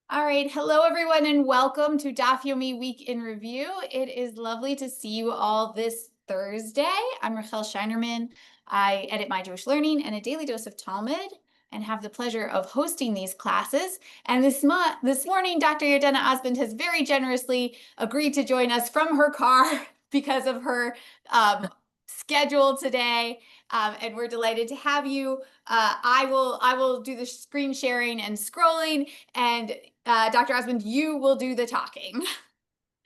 All right. Hello, everyone, and welcome to Daf Yomi Week in Review. It is lovely to see you all this Thursday. I'm Rachel Scheinerman. I edit My Jewish Learning and A Daily Dose of Talmud and have the pleasure of hosting these classes. And this morning, Dr. Yardaena Osbund has very generously agreed to join us from her car because of her schedule today. And we're delighted to have you. I will do the screen sharing and scrolling, and Dr. Osmond, you will do the talking.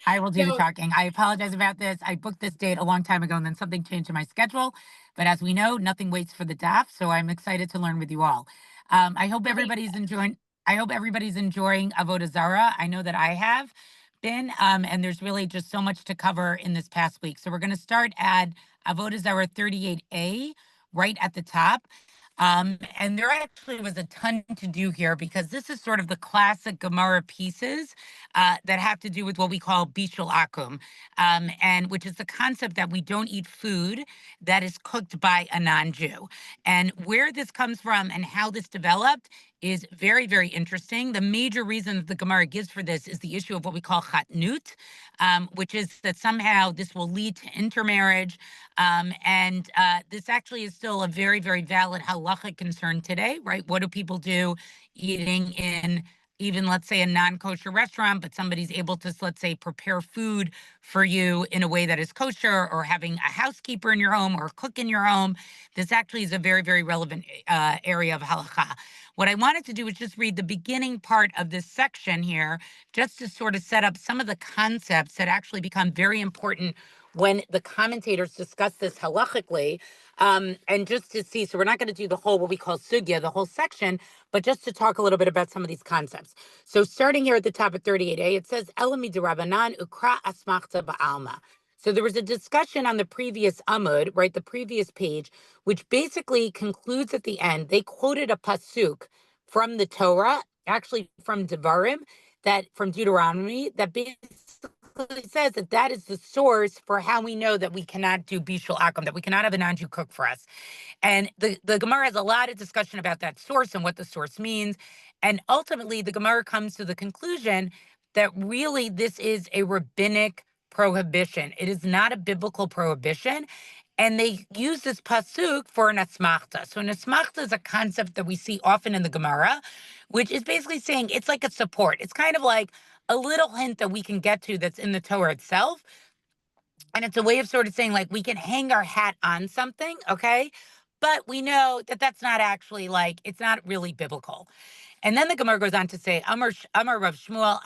I will do the So, talking. I apologize about this. I booked this date a long time ago and then something changed in my schedule. But as we know, nothing waits for the DAF. So I'm excited to learn with you all. I hope everybody's enjoying. I hope everybody's enjoying Avodah Zarah. I know that I have been, and there's really just so much to cover in this past week. So we're going to start at Avodah Zarah 38a, right at the top. And there actually was a ton to do here because this is sort of the classic Gemara pieces that have to do with what we call bishul akum, and which is the concept that we don't eat food that is cooked by a non-Jew. And where this comes from and how this developed is very, very interesting. The major reason that the Gemara gives for this is the issue of what we call chatnut, which is that somehow this will lead to intermarriage. And this actually is still a very, very valid halachic concern today, right? What do people do eating in even, let's say, a non-kosher restaurant, but somebody's able to, let's say, prepare food for you in a way that is kosher, or having a housekeeper in your home or a cook in your home? This actually is a very, very relevant area of halakha. What I wanted to do is just read the beginning part of this section here, just to sort of set up some of the concepts that actually become very important when the commentators discuss this halachically, and just to see. So we're not going to do the whole, what we call sugya, the whole section, but just to talk a little bit about some of these concepts. So starting here at the top of 38a, it says, Elami derabanan ukra asmachta ba'alma. So there was a discussion on the previous Amud, right, the previous page, which basically concludes at the end. They quoted a pasuk from the Torah, actually from Devarim, that from Deuteronomy, that basically says that that is the source for how we know that we cannot do bishul akum, that we cannot have a non-Jew cook for us. And the Gemara has a lot of discussion about that source and what the source means. And ultimately, the Gemara comes to the conclusion that really this is a rabbinic prohibition. It is not a biblical prohibition. And they use this pasuk for an asmachta. So an asmachta is a concept that we see often in the Gemara, which is basically saying it's like a support. It's kind of like a little hint that we can get to that's in the Torah itself. And it's a way of sort of saying, like, we can hang our hat on something, okay? But we know that that's not actually, like, it's not really biblical. And then the Gemara goes on to say, Amar Rav Shmuel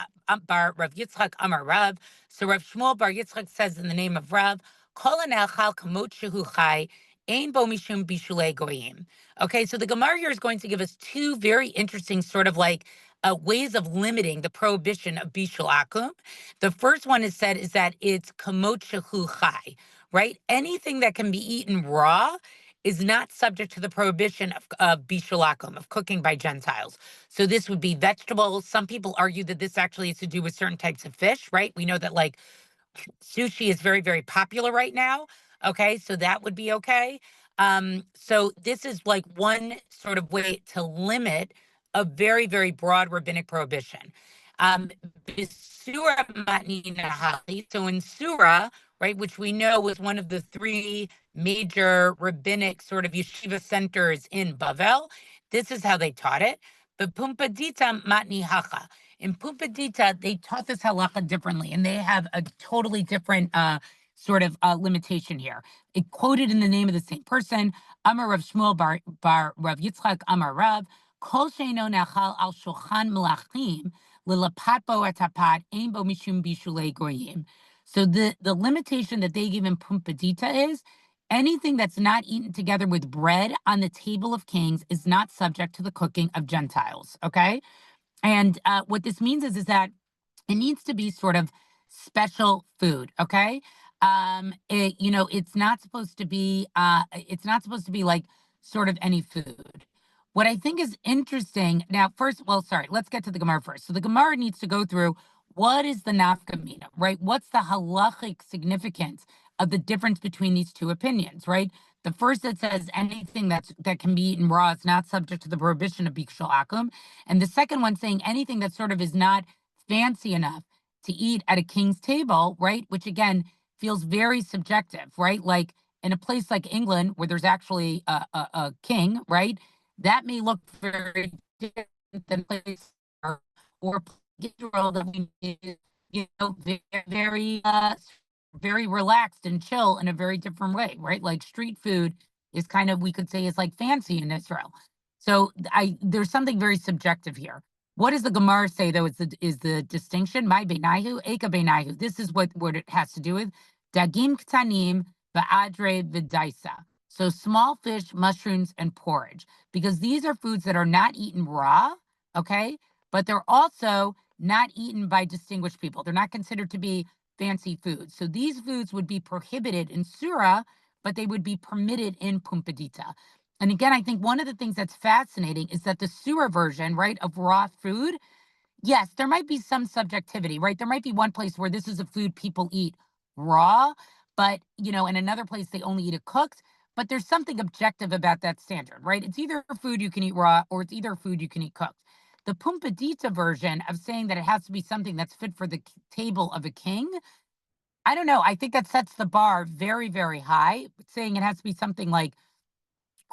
bar Rav Yitzchak Amar Rav. So Rav Shmuel bar Yitzchak says in the name of Rav, Kol anelchal kamot shehu chai, ein bo mishum bishulei goyim. Okay, so the Gemara here is going to give us two very interesting sort of like ways of limiting the prohibition of bishul akum. The first one is that it's kamot shehu chai, right? Anything that can be eaten raw is not subject to the prohibition of bishul akum, of cooking by Gentiles. So this would be vegetables. Some people argue that this actually has to do with certain types of fish, right? We know that like sushi is very, very popular right now. Okay, so that would be okay. So this is like one sort of way to limit a very, very broad rabbinic prohibition. Surah matni nahali. So in Surah, right, which we know was one of the three major rabbinic sort of yeshiva centers in Bavel, this is how they taught it. But Pumpadita matni hacha. In Pumbedita, they taught this halacha differently, and they have a totally different sort of limitation here. It quoted in the name of the same person, Amar Rav Shmuel bar Rav Yitzchak Amar Rav, Kol sheino nachal al shulchan melachim lelapat bo atapat ein bo mishum bishulei goyim. So the limitation that they give in Pumbedita is anything that's not eaten together with bread on the table of kings is not subject to the cooking of Gentiles. Okay. And what this means is that it needs to be sort of special food, okay? It's not supposed to be like sort of any food. What I think is interesting now, sorry, let's get to the Gemara first. So the Gemara needs to go through what is the nafkamina, right? What's the halachic significance of the difference between these two opinions, right? The first that says anything that can be eaten raw is not subject to the prohibition of bishul akum, and the second one saying anything that sort of is not fancy enough to eat at a king's table, right? Which again feels very subjective, right? Like in a place like England where there's actually a king, right? That may look very different than place or Israel that we very very relaxed and chill in a very different way, right? Like street food is kind of, we could say, is like fancy in Israel. So there's something very subjective here. What does the Gemara say though? Is the distinction? My beinahu, eka beinahu. This is what it has to do with dagim ktanim va'adre v'daisa. So small fish, mushrooms, and porridge, because these are foods that are not eaten raw, okay? But they're also not eaten by distinguished people. They're not considered to be fancy foods. So these foods would be prohibited in Surah, but they would be permitted in Pumbedita. And again, I think one of the things that's fascinating is that the Surah version, right, of raw food, yes, there might be some subjectivity, right? There might be one place where this is a food people eat raw, but, in another place they only eat it cooked. But there's something objective about that standard, right? It's either food you can eat raw or it's either food you can eat cooked. The Pumbedita version of saying that it has to be something that's fit for the table of a king, I don't know. I think that sets the bar very, very high, saying it has to be something like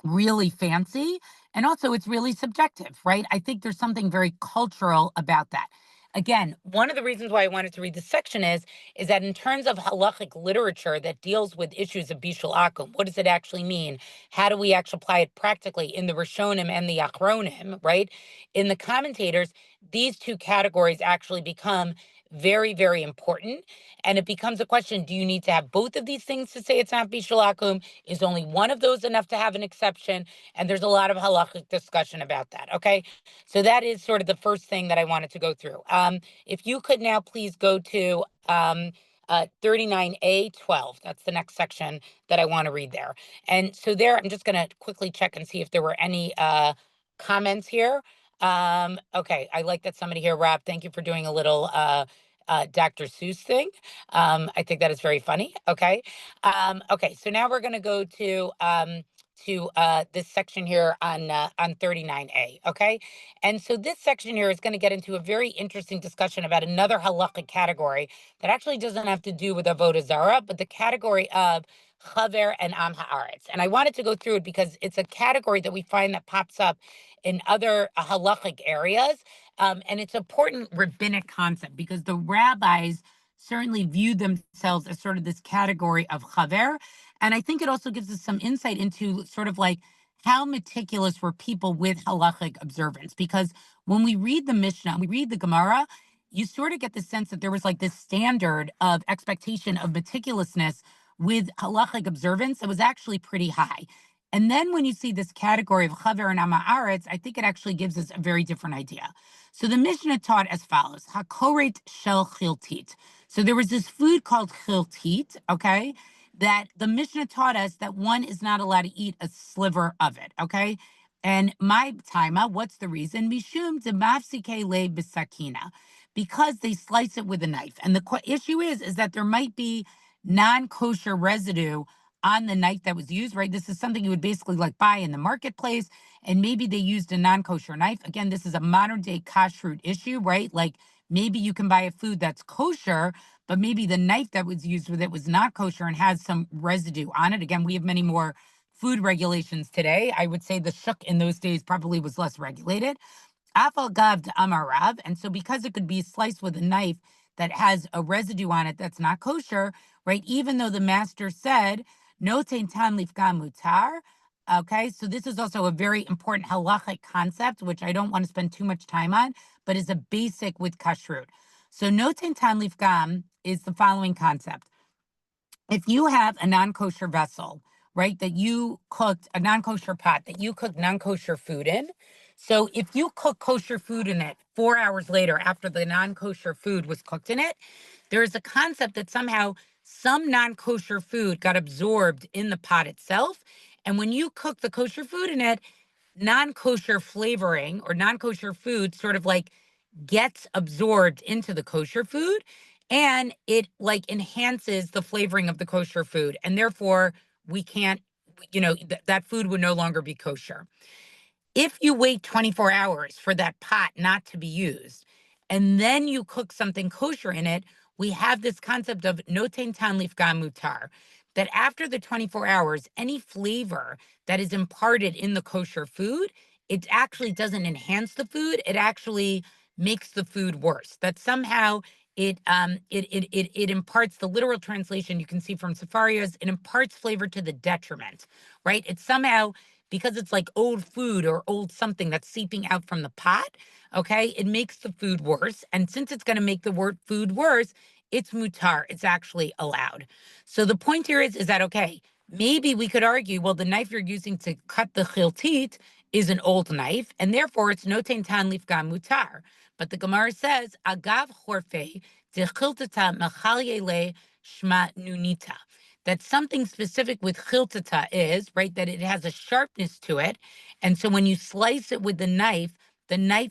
really fancy. And also, it's really subjective, right? I think there's something very cultural about that. Again, one of the reasons why I wanted to read this section is that in terms of halachic literature that deals with issues of bishul akum, what does it actually mean? How do we actually apply it practically in the Rishonim and the Achronim, right? In the commentators, these two categories actually become very, very important. And it becomes a question, do you need to have both of these things to say it's not bishul akum? Is only one of those enough to have an exception? And there's a lot of halachic discussion about that, okay? So that is sort of the first thing that I wanted to go through. If you could now please go to 39A 12. That's the next section that I want to read there. And so there, I'm just going to quickly check and see if there were any comments here. Okay, I like that somebody here, Rob, thank you for doing a little Dr. Seuss thing. I think that is very funny. Okay. Okay, so now we're going to go to this section here on 39A. Okay. And so this section here is going to get into a very interesting discussion about another halachic category that actually doesn't have to do with Avodah Zarah, but the category of chaver and am haaretz. And I wanted to go through it because it's a category that we find that pops up in other halachic areas. And it's an important rabbinic concept because the rabbis certainly viewed themselves as sort of this category of chaver. And I think it also gives us some insight into sort of like how meticulous were people with halachic observance. Because when we read the Mishnah, we read the Gemara, you sort of get the sense that there was like this standard of expectation of meticulousness with halachic observance that was actually pretty high. And then when you see this category of chaver and am haaretz, I think it actually gives us a very different idea. So the Mishnah taught as follows: hakoret shel chiltit. So there was this food called chiltit, okay, that the Mishnah taught us that one is not allowed to eat a sliver of it, okay? And my taima, what's the reason? Mishum demafsike le bisakina, because they slice it with a knife. And the issue is that there might be non-kosher residue on the knife that was used, right? This is something you would basically like buy in the marketplace, and maybe they used a non-kosher knife. Again, this is a modern day kashrut issue, right? Like maybe you can buy a food that's kosher, but maybe the knife that was used with it was not kosher and has some residue on it. Again, we have many more food regulations today. I would say the shuk in those days probably was less regulated. Afal gav amarav, and so because it could be sliced with a knife that has a residue on it that's not kosher, right? Even though the master said no tein tam lifgam mutar. Okay, so this is also a very important halachic concept, which I don't want to spend too much time on, but is a basic with kashrut. So no tein tam lifgam is the following concept. If you have a non-kosher vessel, right, that you cooked, a non-kosher pot that you cooked non-kosher food in, so if you cook kosher food in it 4 hours later after the non-kosher food was cooked in it, there is a concept that somehow some non-kosher food got absorbed in the pot itself. And when you cook the kosher food in it, non-kosher flavoring or non-kosher food sort of like gets absorbed into the kosher food, and it like enhances the flavoring of the kosher food, and therefore we can't that food would no longer be kosher. If you wait 24 hours for that pot not to be used, and then you cook something kosher in it, we have this concept of noten tan lifgam mutar, that after the 24 hours, any flavor that is imparted in the kosher food, it actually doesn't enhance the food. It actually makes the food worse. That somehow it imparts, the literal translation you can see from Safarias, it imparts flavor to the detriment, right? It somehow, because it's like old food or old something that's seeping out from the pot, okay, it makes the food worse. And since it's going to make the food worse, it's mutar. It's actually allowed. So the point here is that, okay, maybe we could argue, well, the knife you're using to cut the chiltit is an old knife, and therefore it's noten tan lifgam mutar. But the Gemara says, agav horfe de chiltata mechalye shma nunita, that something specific with chiltata is, right, that it has a sharpness to it. And so when you slice it with the knife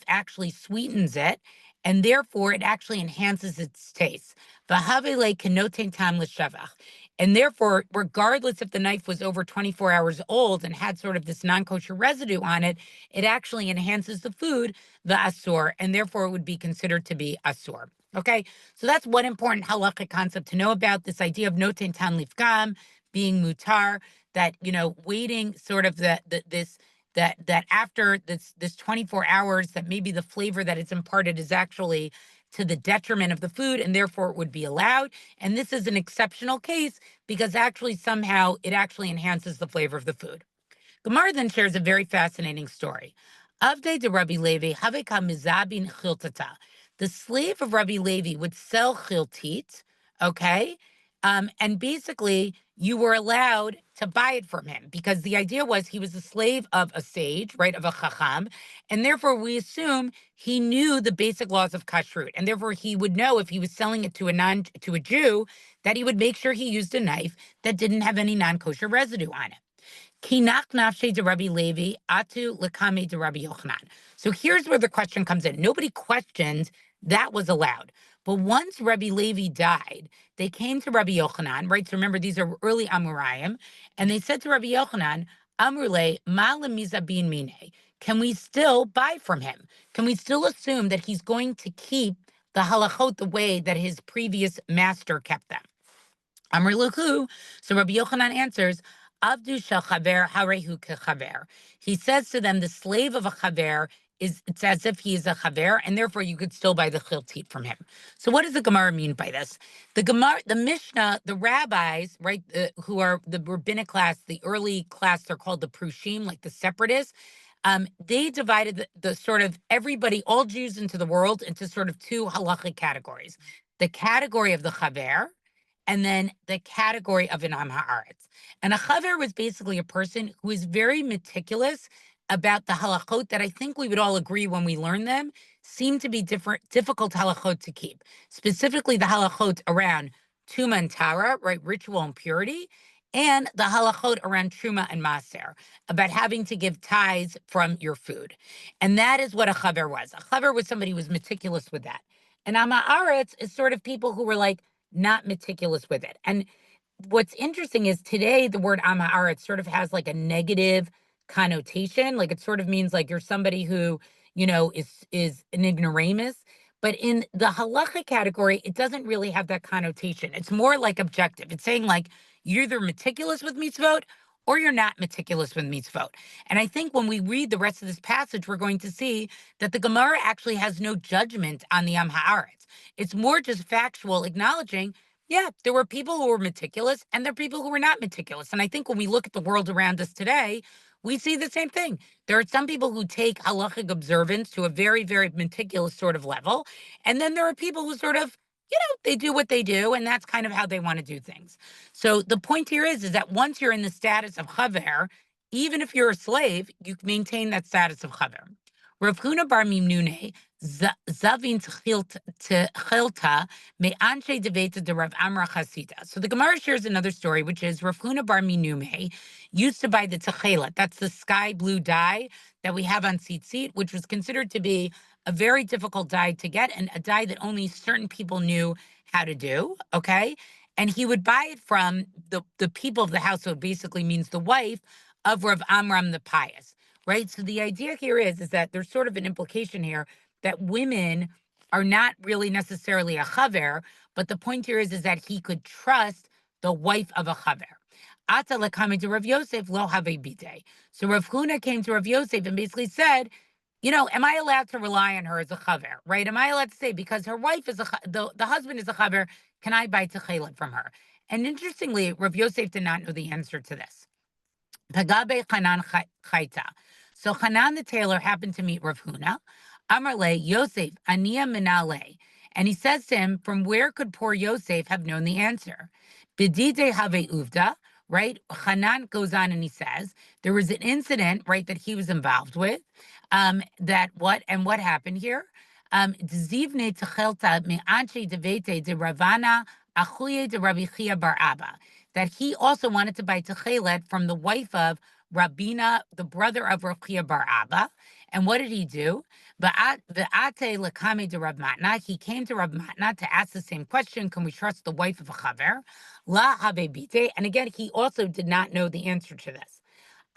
actually sweetens it, and therefore it actually enhances its taste. V'havele kenoten tam l'shavach. And therefore, regardless if the knife was over 24 hours old and had sort of this non-kosher residue on it, it actually enhances the food, the asur, and therefore it would be considered to be asur. Okay, so that's one important halakhic concept to know about, this idea of noten tan lifgam being mutar, that, waiting sort of that after this 24 hours, that maybe the flavor that it's imparted is actually to the detriment of the food, and therefore it would be allowed. And this is an exceptional case because actually somehow it actually enhances the flavor of the food. Gemara then shares a very fascinating story. Avdei de Rabbi Levi, haveka mizabin chiltata. The slave of Rabbi Levi would sell chiltit, okay? And basically, you were allowed to buy it from him because the idea was he was a slave of a sage, right, of a chacham, and therefore we assume he knew the basic laws of kashrut, and therefore he would know if he was selling it to a Jew, that he would make sure he used a knife that didn't have any non-kosher residue on it. Kinak nafshe de Rabbi Levi, atu lekame de Rabbi Yochanan. So here's where the question comes in. Nobody questioned that was allowed. But once Rabbi Levi died, they came to Rabbi Yochanan, right? So remember, these are early Amorayim, and they said to Rabbi Yochanan, Amrule, ma lemizabin mine. Can we still buy from him? Can we still assume that he's going to keep the halachot the way that his previous master kept them? Amr Lahu. So Rabbi Yochanan answers, Avdu shel chaver harehu kechaver. He says to them, the slave of a chaver it's as if he is a chaver, and therefore you could still buy the chiltit from him. So what does the Gemara mean by this? The Gemara, the Mishnah, the rabbis, right, who are the rabbinic class, the early class, they're called the Prushim, like the separatists. They divided the sort of everybody, all Jews into the world, into sort of two halachic categories: the category of the chaver, and then the category of an Am Haaretz. And a chaver was basically a person who is very meticulous about the halachot that I think we would all agree when we learn them seem to be difficult halachot to keep. Specifically, the halachot around tuma and tara, right, ritual and purity, and the halachot around truma and maser, about having to give tithes from your food. And that is what a chaver was. A chaver was somebody who was meticulous with that. And Am Haaretz is sort of people who were like, not meticulous with it. And what's interesting is today the word Am Haaretz sort of has like a negative connotation. Like it sort of means like you're somebody who, is an ignoramus. But in the halacha category, it doesn't really have that connotation. It's more like objective. It's saying like you're either meticulous with mitzvot or you're not meticulous with mitzvot. And I think when we read the rest of this passage, we're going to see that the Gemara actually has no judgment on the Am Haaretz. It's more just factual, acknowledging, yeah, there were people who were meticulous and there are people who were not meticulous. And I think when we look at the world around us today, we see the same thing. There are some people who take halachic observance to a very, very meticulous sort of level. And then there are people who sort of, they do what they do, and that's kind of how they want to do things. So the point here is that once you're in the status of chaver, even if you're a slave, you maintain that status of chaver. Rav Huna bar Mimnune, Zavin Chilta, Me Anshe Deveta de Rav Amra Chasida. So the Gemara shares another story, which is Rav Huna bar Minume used to buy the Tchelet. That's the sky blue dye that we have on tzitzit, which was considered to be a very difficult dye to get and a dye that only certain people knew how to do, okay? and he would buy it from the people of the household, basically means the wife of Rav Amram the pious, right? So the idea here is that there's sort of an implication here that women are not really necessarily a chaver, but the point here is that he could trust the wife of a chaver. Ata lekame to Rav Yosef lo have a bide. So Rav Huna came to Rav Yosef and basically said, am I allowed to rely on her as a chaver, right? Am I allowed to say, because her wife is the husband is a chaver, can I buy techelet from her? And interestingly, Rav Yosef did not know the answer to this. Tagabe Hanan Chaita. So Hanan the tailor happened to meet Rav Huna. Amarle Yosef Ania Minale. And he says to him, from where could poor Yosef have known the answer? Bidide have uvda, right? Hanan goes on and he says, there was an incident, right, that he was involved with. What happened here? Dzivne Techelta Me'anche Devete de Ravana Achuye de Rabbi Chia Bar Abba, that he also wanted to buy techelet from the wife of Rabina, the brother of Rav Chia Bar Abba. And what did he do? Ve'ate lekame de Rav Matna. He came to Rav Matna to ask the same question: can we trust the wife of a chaver? La habebite. And again, he also did not know the answer to this.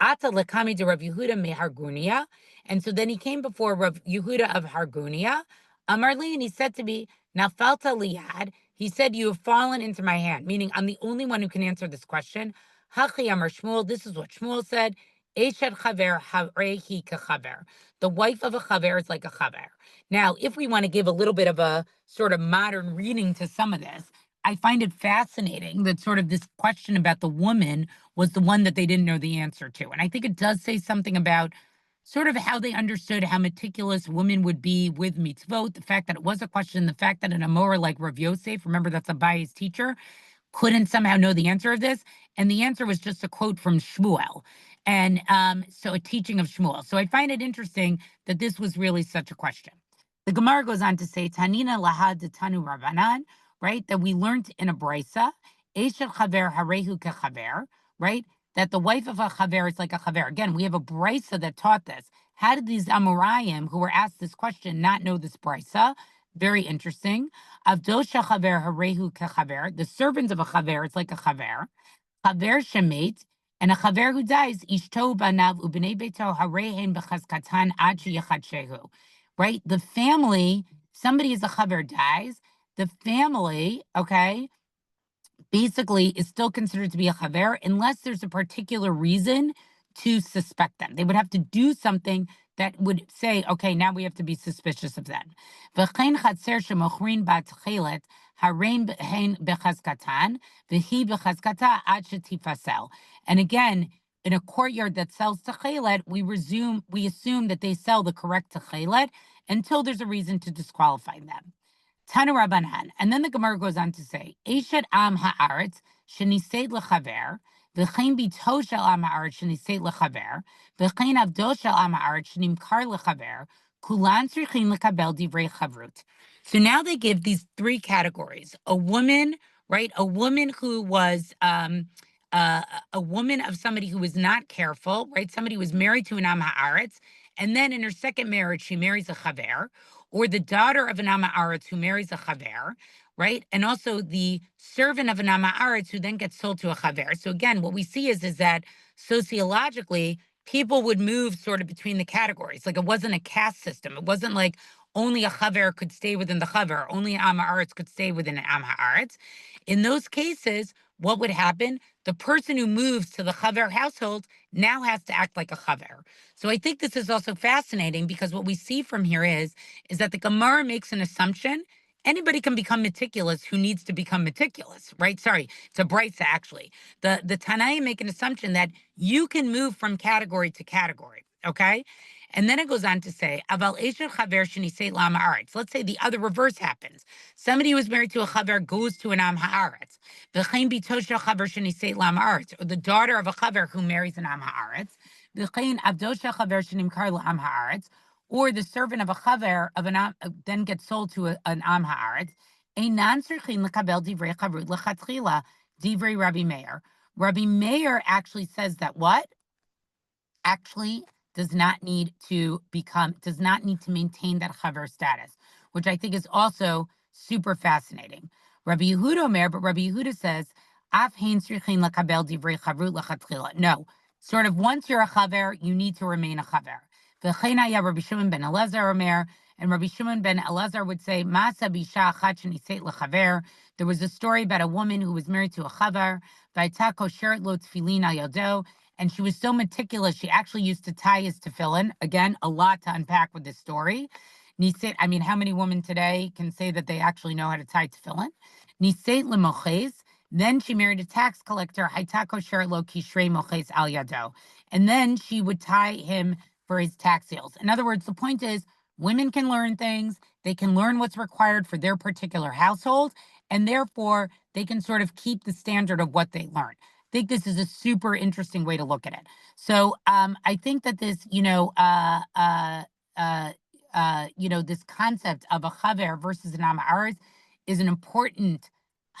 Ata lekami de Rav Yehuda me Hargunia. And so then he came before Rav Yehuda of Hargunia. Amarli, and he said to me, Nafalta liyad. He said, you have fallen into my hand, meaning I'm the only one who can answer this question. Hachi Amar Shmuel, this is what Shmuel said. Eshed chaver harehi kachaver. The wife of a chaver is like a chaver. Now, if we want to give a little bit of a sort of modern reading to some of this, I find it fascinating that sort of this question about the woman was the one that they didn't know the answer to. And I think it does say something about sort of how they understood how meticulous women would be with mitzvot, the fact that it was a question, the fact that an Amor like Rav Yosef, remember that's Abaye's teacher, couldn't somehow know the answer of this. And the answer was just a quote from Shmuel. And so a teaching of Shmuel. So I find it interesting that this was really such a question. The Gemara goes on to say, Tanina lahad tanu Rabbanan, right? That we learned in a brisa, Eshel chaver harehu kechaver, right? That the wife of a chaver is like a chaver. Again, we have a brisa that taught this. How did these Amorayim who were asked this question not know this brisa? Very interesting. Avdosha chaver harehu kechaver. The servants of a chaver is like a chaver. Chaver shemet, and a chaver who dies, ishto banav ubnei beito harehen b'chaskatan ad sheyachadshehu. Right? The family, somebody is a chaver dies, the family, okay, basically is still considered to be a chaver unless there's a particular reason to suspect them. They would have to do something that would say, okay, now we have to be suspicious of them. V'chein chatzer shemochrin bat chelet harein hein bechazkatan v'hi bechazkata ad shetifasel. And again, in a courtyard that sells techelet, we assume that they sell the correct techelet until there's a reason to disqualify them. Tanu Rabbanan. And then the Gemara goes on to say, Eshet am ha'aretz sheniseit lechaver, v'chein bito shel am ha'aretz sheniseit lechaver, v'chein avdo shel am ha'aretz shenimkar lechaver, kulan tzrichin lekabel divrei chavrut. So now they give these three categories. A woman, right? A woman who was a woman of somebody who was not careful, right? Somebody who was married to an am ha'aretz, and then in her second marriage, she marries a chaver, or the daughter of an Am Haaretz who marries a chaver, right? And also the servant of an Am Haaretz who then gets sold to a chaver. So again, what we see is that sociologically, people would move sort of between the categories. Like it wasn't a caste system. It wasn't like only a chaver could stay within the chaver, only an Am Haaretz could stay within an Am Haaretz. In those cases, what would happen? The person who moves to the chaver household now has to act like a chaver. So I think this is also fascinating because what we see from here is that the Gemara makes an assumption. Anybody can become meticulous who needs to become meticulous, right? Sorry, it's a brisa actually. The Tanaim make an assumption that you can move from category to category, okay? And then it goes on to say, Aval Esher Chaver Sheniseit Lam Haaretz. Let's say the other reverse happens. Somebody who is married to a chaver goes to an Am Haaretz. V'chein bito shel chaver sheniseit lam haaretz, or the daughter of a chaver who marries an Am Haaretz. V'chein avdo shel chaver shenimkar le'am haaretz, or the servant of a chaver of an am then gets sold to an Am Haaretz. Einan tzrichin lekabel divrei chavrut lechatchila divrei Rabbi Meir. Rabbi Meir actually says that what? Actually does not need to maintain that chaver status, which I think is also super fascinating. Rabbi Yehuda Omer, but Rabbi Yehuda says, Af hein tzrichin lakabel divrei chavut lechatchila. No, sort of once you're a chaver, you need to remain a chaver. V'chein haya Rabbi Shimon ben Elazar Omer, and Rabbi Shimon ben Elazar would say, Masa bisha achat sheniseit lechaver. There was a story about a woman who was married to a chaver, v'ayta kosheret lo tefillin al yado, and she was so meticulous, she actually used to tie his tefillin. Again, a lot to unpack with this story. Niseit, I mean, how many women today can say that they actually know how to tie tefillin? Niseit lemoches. Then she married a tax collector, hayta kosher lo kishrei moches al yado. And then she would tie him for his tax sales. In other words, the point is, women can learn things, they can learn what's required for their particular household, and therefore they can sort of keep the standard of what they learn. I think this is a super interesting way to look at it. So I think that this, this concept of a chaver versus an am haaretz is an important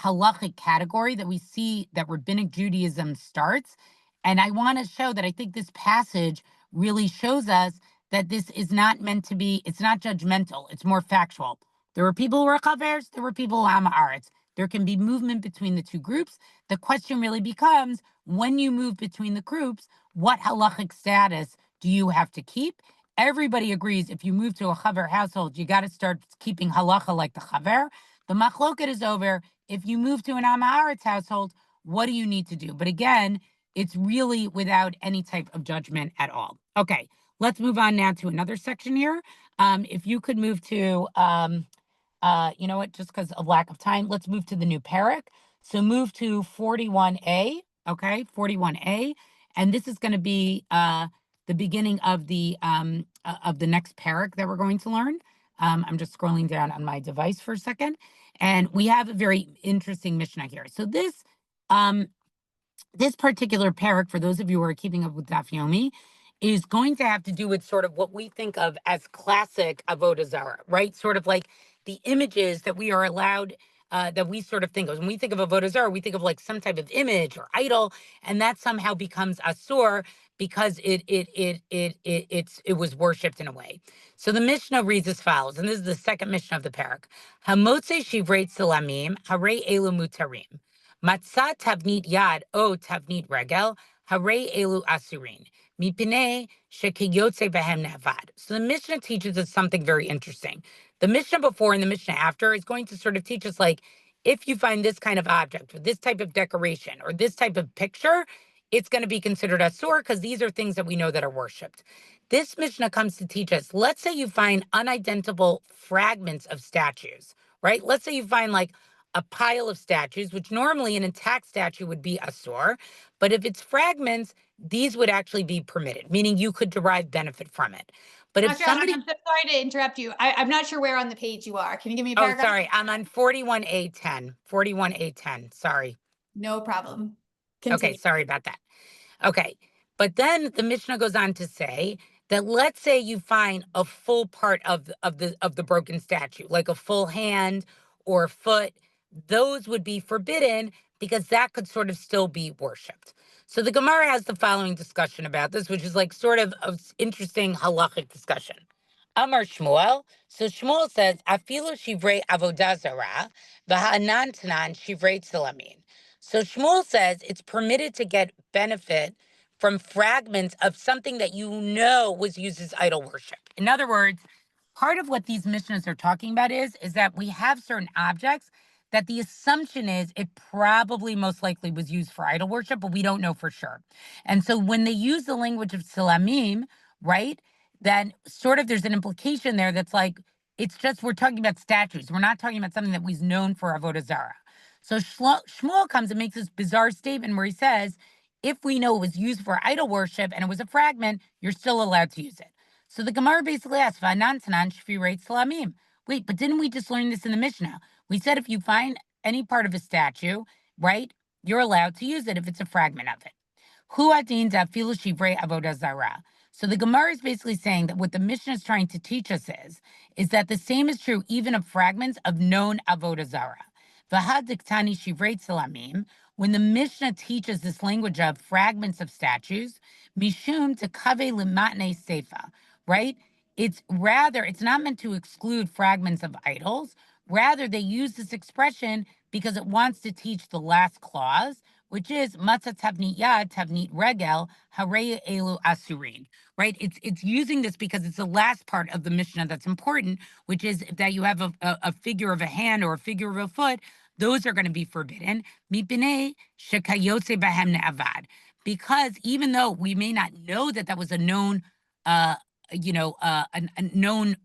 halachic category that we see that rabbinic Judaism starts. And I want to show that I think this passage really shows us that this is not meant to be, it's not judgmental, it's more factual. There were people who were chavers, there were people who were am haaretz. There can be movement between the two groups. The question really becomes, when you move between the groups, what halachic status do you have to keep? Everybody agrees if you move to a chaver household, you got to start keeping halacha like the chaver. The machloket is over. If you move to an am haaretz household, what do you need to do? But again, it's really without any type of judgment at all. Okay, let's move on now to another section here. If you could move to, you know what, just because of lack of time, let's move to the new parak. So move to 41a, okay, 41a. And this is going to be the beginning of the next parak that we're going to learn. I'm just scrolling down on my device for a second. And we have a very interesting Mishnah here. So this particular parak, for those of you who are keeping up with Daf Yomi, is going to have to do with sort of what we think of as classic Avodah Zarah, right? Sort of like the images that we are allowed, that we sort of think of. When we think of Avodah Zarah, we think of like some type of image or idol, and that somehow becomes asur because it was worshipped in a way. So the Mishnah reads as follows, and this is the second Mishnah of the parak. Hamotze shivrei salamim, hare elu mutarim. Matzah tavnit yad o tavnit regel, hare elu asurin. Mipnei shekiyotze behem nevad. So the Mishnah teaches us something very interesting. The Mishnah before and the Mishnah after is going to sort of teach us, like, if you find this kind of object or this type of decoration or this type of picture, it's going to be considered asur because these are things that we know that are worshipped. This Mishnah comes to teach us, let's say you find unidentifiable fragments of statues, right? Let's say you find like a pile of statues, which normally an intact statue would be asur, but if it's fragments, these would actually be permitted, meaning you could derive benefit from it. But if somebody, I'm so sorry to interrupt you. I'm not sure where on the page you are. Can you give me a oh, paragraph? sorry, I'm on 41A10, 41A10, sorry. No problem. Okay, Continue. sorry about that. Okay, but then the Mishnah goes on to say that let's say you find a full part of the broken statue, like a full hand or foot, those would be forbidden because that could sort of still be worshipped. So the Gemara has the following discussion about this, which is like sort of an interesting halachic discussion. Amar Shmuel. So Shmuel says, "Afilu shivrei avodah zarah, v'ha'anan tanan shivrei tzilamin." So Shmuel says it's permitted to get benefit from fragments of something that you know was used as idol worship. In other words, part of what these missions are talking about is that we have certain objects that the assumption is it probably most likely was used for idol worship, but we don't know for sure. And so when they use the language of salamim, right, then sort of there's an implication there that's like, it's just, we're talking about statues. We're not talking about something that was known for Avodah Zarah. So Shmuel comes and makes this bizarre statement where he says, if we know it was used for idol worship and it was a fragment, you're still allowed to use it. So the Gemara basically asks, "V'anan tanan shvirei salamim." Wait, but didn't we just learn this in the Mishnah? We said if you find any part of a statue, right, you're allowed to use it if it's a fragment of it. Hu adin dafilu shivrei avodah zarah. So the Gemara is basically saying that what the Mishnah is trying to teach us is that the same is true even of fragments of known avodah zarah. V'hadiktani shivrei salamim. When the Mishnah teaches this language of fragments of statues, mishum tekave limatne seifa, right? It's not meant to exclude fragments of idols. Rather, they use this expression because it wants to teach the last clause, which is matzah tavnit yad tavnit regel harei elu asurin. Right? It's using this because it's the last part of the Mishnah that's important, which is that you have a figure of a hand or a figure of a foot. Those are going to be forbidden. Mipnei shekayotze bahem ne'avad. Because even though we may not know that that was a known, a known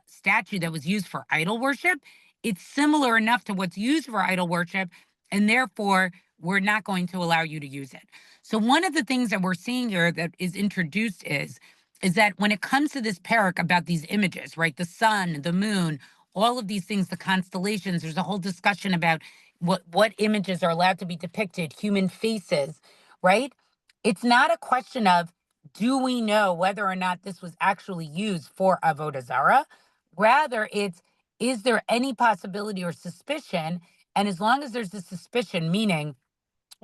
statue that was used for idol worship, it's similar enough to what's used for idol worship, and therefore we're not going to allow you to use it. So one of the things that we're seeing here that is introduced is that when it comes to this parak about these images, right, the sun, the moon, all of these things, the constellations, there's a whole discussion about what images are allowed to be depicted, human faces, right? It's not a question of do we know whether or not this was actually used for Avodah Zarah? Rather, it's is there any possibility or suspicion? And as long as there's a suspicion, meaning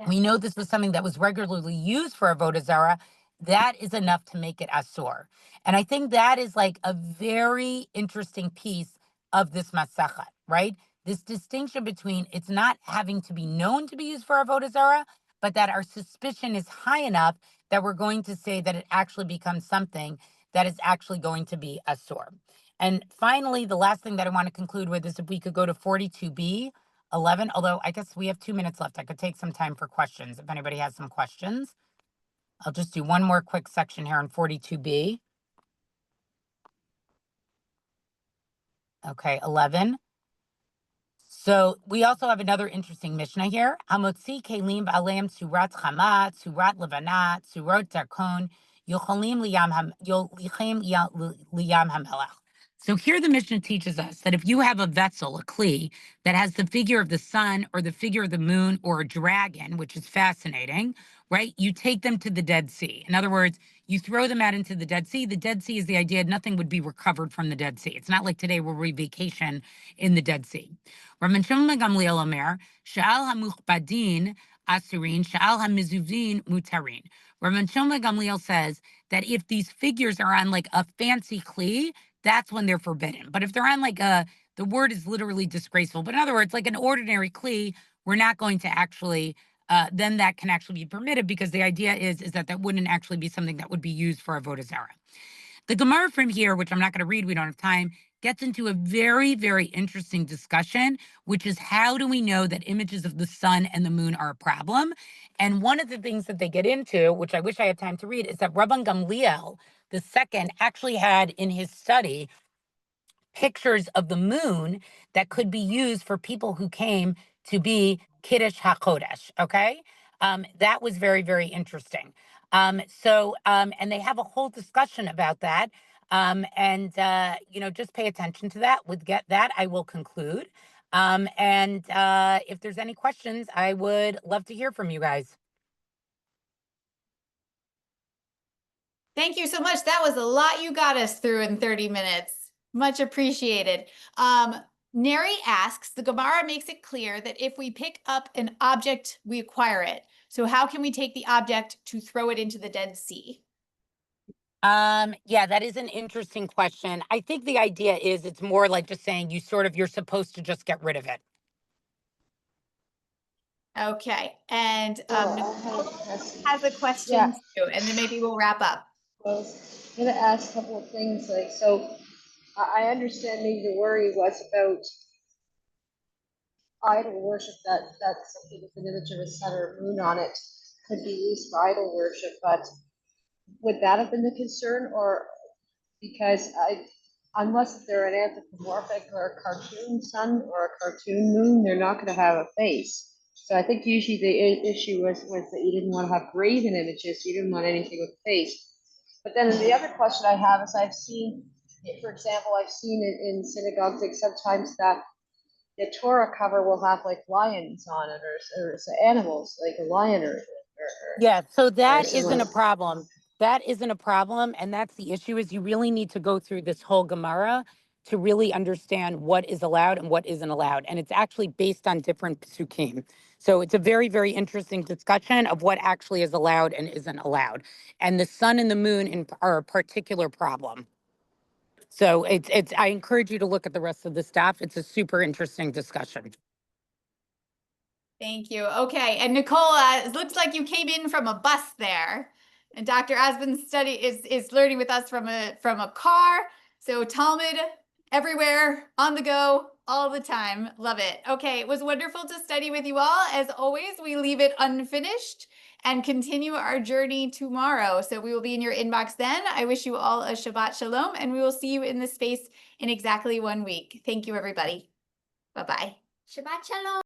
we know this was something that was regularly used for Avodah Zarah, that is enough to make it asur. And I think that is like a very interesting piece of this masachat, right? This distinction between it's not having to be known to be used for Avodah Zarah, but that our suspicion is high enough that we're going to say that it actually becomes something that is actually going to be asur. And finally, the last thing that I want to conclude with is if we could go to 42b, 11, although I guess we have 2 minutes left. I could take some time for questions if anybody has some questions. I'll just do one more quick section here on 42b. Okay, 11. So we also have another interesting Mishnah here. Hamotzi kelim b'aleim tzurat chama, tzurat levana, tzurot darkon, yochalim liyam hamelach. So here the Mishnah teaches us that if you have a vessel, a kli, that has the figure of the sun or the figure of the moon or a dragon, which is fascinating, right? You take them to the Dead Sea. In other words, you throw them out into the Dead Sea. The Dead Sea is the idea nothing would be recovered from the Dead Sea. It's not like today where we vacation in the Dead Sea. Rabban Shimon Gamliel Omer, Sha'al HaMuchbadin Asurin, Sha'al HaMizuvin Mutarin. Rabban Shimon Gamliel says that if these figures are on like a fancy kli, that's when they're forbidden. But if they're on like the word is literally disgraceful, but in other words, like an ordinary kli, we're not going to actually, then that can actually be permitted because the idea is that that wouldn't actually be something that would be used for Avodah Zarah. The Gemara from here, which I'm not going to read, we don't have time, gets into a very, very interesting discussion, which is how do we know that images of the sun and the moon are a problem? And one of the things that they get into, which I wish I had time to read, is that Rabban Gamliel the second actually had in his study pictures of the moon that could be used for people who came to be Kiddush HaKodesh, okay? That was very, very interesting. And they have a whole discussion about that. Just pay attention to that. With that, I will conclude. If there's any questions, I would love to hear from you guys. Thank you so much. That was a lot you got us through in 30 minutes. Much appreciated. Neri asks, the Gemara makes it clear that if we pick up an object, we acquire it. So how can we take the object to throw it into the Dead Sea? Yeah, that is an interesting question. I think the idea is it's more like just saying you're supposed to just get rid of it. Okay. And has a question too, and then maybe we'll wrap up. I was going to ask a couple of things. I understand maybe the worry was about idol worship, that something with an image of a sun or moon on it could be used for idol worship, but would that have been the concern? Or because unless they're an anthropomorphic or a cartoon sun or a cartoon moon, they're not going to have a face. So I think usually the issue was that you didn't want to have graven images, you didn't want anything with face. But then the other question I have is I've seen, for example, in synagogues, like sometimes that the Torah cover will have like lions on it or animals, like a lion or yeah, so that isn't a problem. That isn't a problem. And that's the issue is you really need to go through this whole Gemara to really understand what is allowed and what isn't allowed. And it's actually based on different psukim. So it's a very, very interesting discussion of what actually is allowed and isn't allowed. And the sun and the moon are a particular problem. So I encourage you to look at the rest of the stuff. It's a super interesting discussion. Thank you. Okay, and Nicole, it looks like you came in from a bus there, and Dr. Osbund's study is learning with us from a car. So Talmud everywhere, on the go, all the time. Love it. Okay, it was wonderful to study with you all. As always, we leave it unfinished and continue our journey tomorrow. So we will be in your inbox then. I wish you all a Shabbat Shalom, and we will see you in this space in exactly 1 week. Thank you, everybody. Bye-bye. Shabbat Shalom.